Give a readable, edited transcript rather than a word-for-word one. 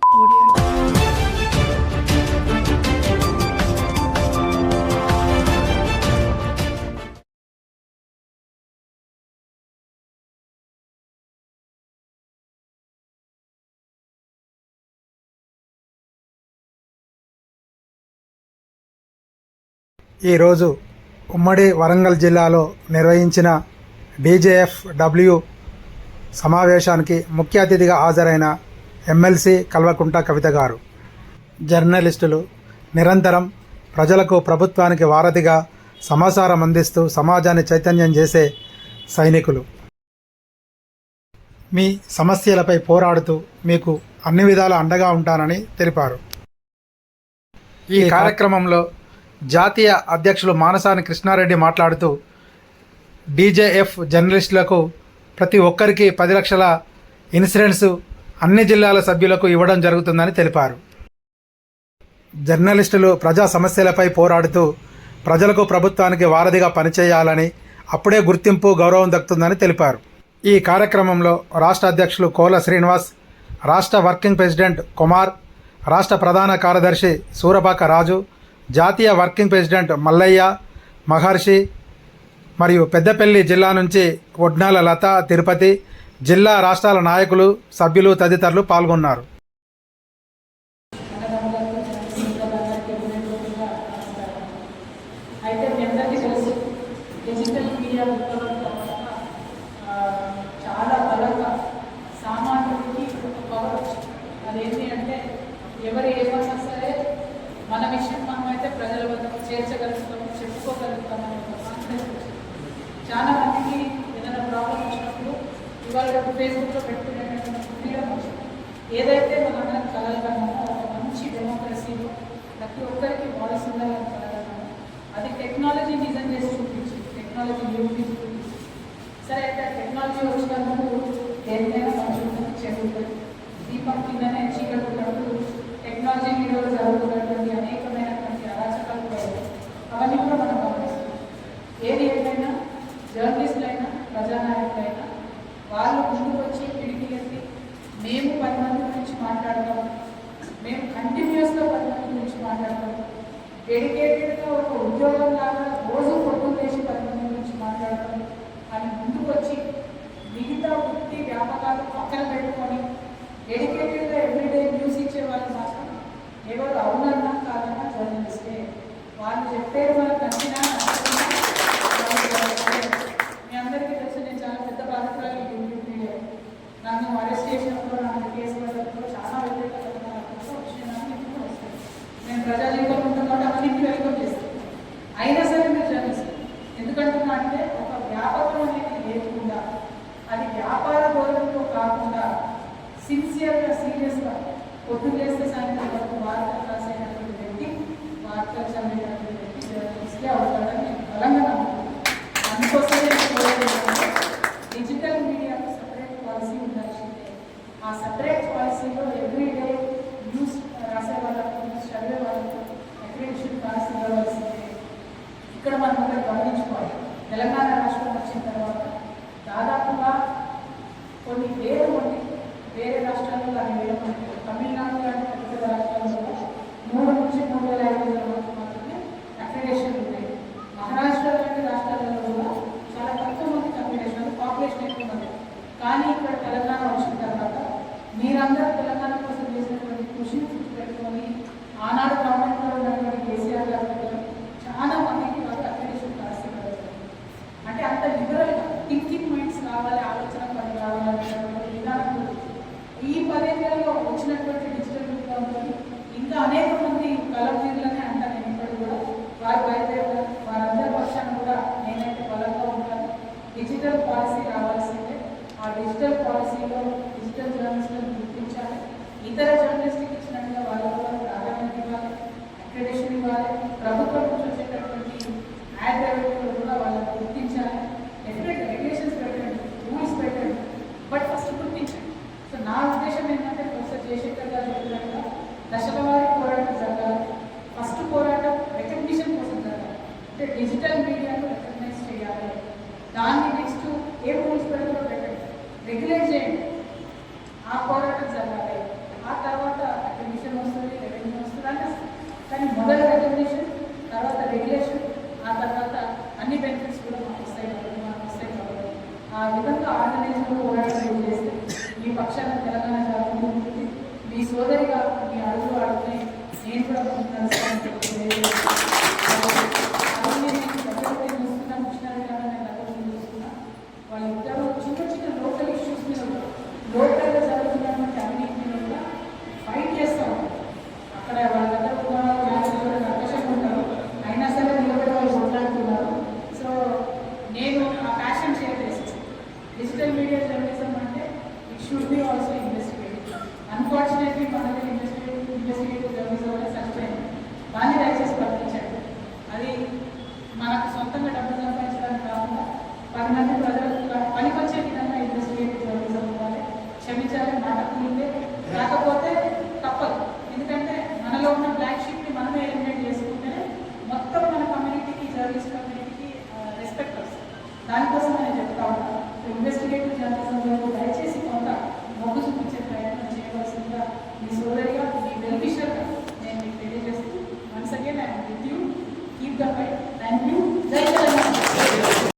ఈరోజు ఉమ్మడి వరంగల్ జిల్లాలో నిర్వహించిన డీజేఎఫ్డబ్ల్యూ సమావేశానికి ముఖ్య అతిథిగా హాజరైన ఎమ్మెల్సీ కల్వకుంట కవిత గారు. జర్నలిస్టులు నిరంతరం ప్రజలకు, ప్రభుత్వానికి వారధిగా సమాచారం అందిస్తూ సమాజాన్ని చైతన్యం చేసే సైనికులు. మీ సమస్యలపై పోరాడుతూ మీకు అన్ని విధాల అండగా ఉంటానని తెలిపారు. ఈ కార్యక్రమంలో జాతీయ అధ్యక్షులు మానసాని కృష్ణారెడ్డి మాట్లాడుతూ డీజేఎఫ్ జర్నలిస్టులకు ప్రతి ఒక్కరికి 10 లక్షల ఇన్సూరెన్స్ అన్ని జిల్లాల సభ్యులకు ఇవ్వడం జరుగుతుందని తెలిపారు. జర్నలిస్టులు ప్రజా సమస్యలపై పోరాడుతూ ప్రజలకు, ప్రభుత్వానికి వారధిగా పనిచేయాలని, అప్పుడే గుర్తింపు, గౌరవం దక్కుతుందని తెలిపారు. ఈ కార్యక్రమంలో రాష్ట్ర అధ్యక్షులు కోల శ్రీనివాస్, రాష్ట్ర వర్కింగ్ ప్రెసిడెంట్ కుమార్, రాష్ట్ర ప్రధాన కార్యదర్శి సూరపాక రాజు, జాతీయ వర్కింగ్ ప్రెసిడెంట్ మల్లయ్య, మహర్షి మరియు పెద్దపల్లి జిల్లా నుంచి ఒడ్నాల లత, తిరుపతి జిల్లా, రాష్ట్రాల నాయకులు, సభ్యులు తదితరులు పాల్గొన్నారు. ఎవరు ఏమన్నా సరే మన విషయం మనమైతే ప్రజల వద్దకు చేర్చగలుగుతాం, చెప్పుకోగలుగుతాం అనే ఒక కాన్ఫిడెన్స్ వచ్చింది. చాలా మందికి ఏదైనా ప్రాబ్లం వచ్చినప్పుడు ఇవాళ ఫేస్బుక్లో పెట్టుకునేటువంటి ఫ్రీడమ్ వచ్చింది. ఏదైతే మనందరం కలగలమో ఒక మంచి డెమోక్రసీలో ప్రతి ఒక్కరికి వాయిస్ ఉండాలని కలగలమో అది టెక్నాలజీ నిజం చేసి చూపించింది, టెక్నాలజీ నిరూపించి చూపించింది. సరే అయితే టెక్నాలజీ వచ్చినప్పుడు దేనికైనా మంచి చెడుతుంది. దీపం కిందనే చీకటి ఉన్నప్పుడు టెక్నాలజీ వీడియోలో జరుగుతున్నటువంటి అనేకమైనటువంటి అరాచకాలు కూడా అవన్నీ కూడా మనం గమనిస్తున్నాం. ఏది ఏదైనా జర్నలిస్టులైనా, ప్రజానాయకులైనా వాళ్ళు ముందుకు వచ్చి పిడికిలెత్తి మేము 10 మంది గురించి మాట్లాడతాం, మేము కంటిన్యూస్గా 10 మంది గురించి మాట్లాడతాం, డెడికేటెడ్గా ఒక ఉద్యోగం లాగా రోజు పొద్దున్న చేసి 10 మంది గురించి మాట్లాడతాం అని ముందుకు వచ్చి మిగతా వృత్తి వ్యాపకాలు పక్కన పెట్టుకొని డెడికేటెడ్గా ఎవ్రీడే న్యూస్ ఇచ్చే వాళ్ళు మాత్రం ఎవరు అవునన్నా కాదన్నా జర్నలిస్టే. వాళ్ళు చెప్పేది మనకు నచ్చినా మీ అందరికీ తెలుసు, నేను చాలా పెద్ద బాధితురాలు యూట్యూబ్ వీడియో. నన్ను అరెస్ట్ చేసినప్పుడు, నాకు కేసు పడినప్పుడు చాలా వ్యతిరేకత వచ్చినాను. ఇప్పుడు వస్తాను, నేను ప్రజాజీవితం ఉంటున్నప్పుడు అవన్నీ వెల్కమ్ చేస్తాను. అయినా సరే మీరు జర్నలిస్ట్ ఎందుకంటున్నా అంటే ఒక వ్యాపారం అనేది లేకుండా, అది వ్యాపార ధోరణితో కాకుండా సిన్సియర్గా, సీరియస్గా పొద్దున్న చేస్తే సాయంత్రం వరకు వార్తలు రాసేటటువంటి వ్యక్తి, వార్తలు చదివేటటువంటి వ్యక్తి జర్నలిస్ట్లే అవుతాడని నేను బలంగా నమ్ముతున్నాను. అందుకోసమే డిజిటల్ మీడియాకు సపరేట్ పాలసీ ఉండాల్సిందే. ఆ సపరేట్ పాలసీలో ఎవ్రీడే న్యూస్ రాసే వాళ్ళకు, న్యూస్ చదివే వాళ్ళకు అక్రిడిటేషన్ పాలసీ ఇవ్వవలసిందే. ఇక్కడ మనం ఒకటి గమనించుకోవాలి. తెలంగాణ రాష్ట్రం వచ్చిన తర్వాత దాదాపుగా కొన్ని వేల మంది వేరే రాష్ట్రాల్లో కానీ వేల మంది, తమిళనాడు లాంటి పెద్ద రాష్ట్రాల్లో 3 నుంచి 3,500 వరకు మాత్రమే అక్రిడేషన్ ఉన్నాయి. మహారాష్ట్ర లాంటి రాష్ట్రాలలో కూడా చాలా తక్కువ మంది అక్రిడేషన్, పాపులేషన్ ఎక్కువ మంది. కానీ ఇక్కడ తెలంగాణ వచ్చిన తర్వాత మీరందరూ తెలంగాణ కోసం చేసినటువంటి కృషిని పెట్టుకొని ఆనాడు గవర్నమెంట్లో ఉన్నటువంటి కేసీఆర్ గారు చాలా మందికి వాళ్ళు అక్రిడేషన్ పాలసీ కలుగుతుంది. అంటే అంత లిబరల్గా థింకింగ్ మైండ్స్ కావాలి, ఆలోచన పని కావాలనేటువంటి విధానం ఈ 10 ఏళ్లలో వచ్చినటువంటి డిజిటల్ మీడియా ఉంటుంది. ఇంకా అనేక మంది కలవీరులనే అంటారు. నేను ఇప్పుడు కూడా వారు బయలుదేరారు, వారందరి పక్షాన్ని కూడా నేనైతే బలంగా ఉంటాను. డిజిటల్ పాలసీ రావాల్సిందే. ఆ డిజిటల్ పాలసీలో డిజిటల్ జర్నలిస్టులను గుర్తించాలి. ఇతర జర్నలిస్టులకు ఇచ్చినట్టుగా వాళ్ళకు కూడా ప్రాధాన్యత ఇవ్వాలి, అక్రిడేషన్ ఇవ్వాలి. ప్రభుత్వం నుంచి వచ్చేటటువంటి యాడ్ రెవెన్యూలో కూడా వాళ్ళని గుర్తించాలి. డెఫినెట్ రెగ్యులేషన్స్ పెట్టండి, రూల్స్ పెట్టండి, బట్ ఫస్ట్ గుర్తించండి. సో నా ఉద్దేశం ఏంటంటే ప్రొఫెసర్ జయశంకర్ గారు చెప్పినట్టుగా దశల వారి పోరాటం జరగాలి. ఫస్ట్ పోరాటం రికగ్నిషన్ కోసం జరగాలి. అంటే డిజిటల్ మీడియాను రికగ్నైజ్ చేయాలి. దాన్ని నెక్స్ట్ ఏ రూల్స్ పెడతారో పెట్టండి, రెగ్యులేట్ చేయండి. ఆ పోరాటం జరగాలి. ఆ తర్వాత పక్షాన తెలంగాణ జరుగుతుంది. మీ సోదరిగా మీ అడుగులు ఆడుతున్నాయి. నేను కూడా నడుస్తాను. వాళ్ళిద్దరూ చిన్న చిన్న లోకల్ ఇష్యూస్ మీద లోకల్గా జరుగుతున్నటువంటి అవినీతి మీద కూడా ఫైట్ చేస్తాం. అక్కడ వాళ్ళ దగ్గర అవకాశం ఉంటారు, అయినా సరే నిలబడి వాళ్ళు కొట్లాడుతున్నారు. సో నేను ఆ ప్యాషన్ షేర్ చేస్తాను. డిజిటల్ మీడియా జర్నలిజం అంటే it should be also investigative. Unfortunately మనకి ఇన్వెస్టిగేటివ్ జర్నలిజం అనేది సరిపోయింది. దాన్ని దయచేసి ప్రకటించండి. అది మనకు సొంతంగా డబ్బులు సంపాదించడానికి కాకుండా 10 మంది ప్రజలకు పనికొచ్చే విధంగా ఇన్వెస్టిగేటివ్ జర్నలిజం ఇవ్వాలి. క్షమించాలి, మాట కూలితే రాకపోతే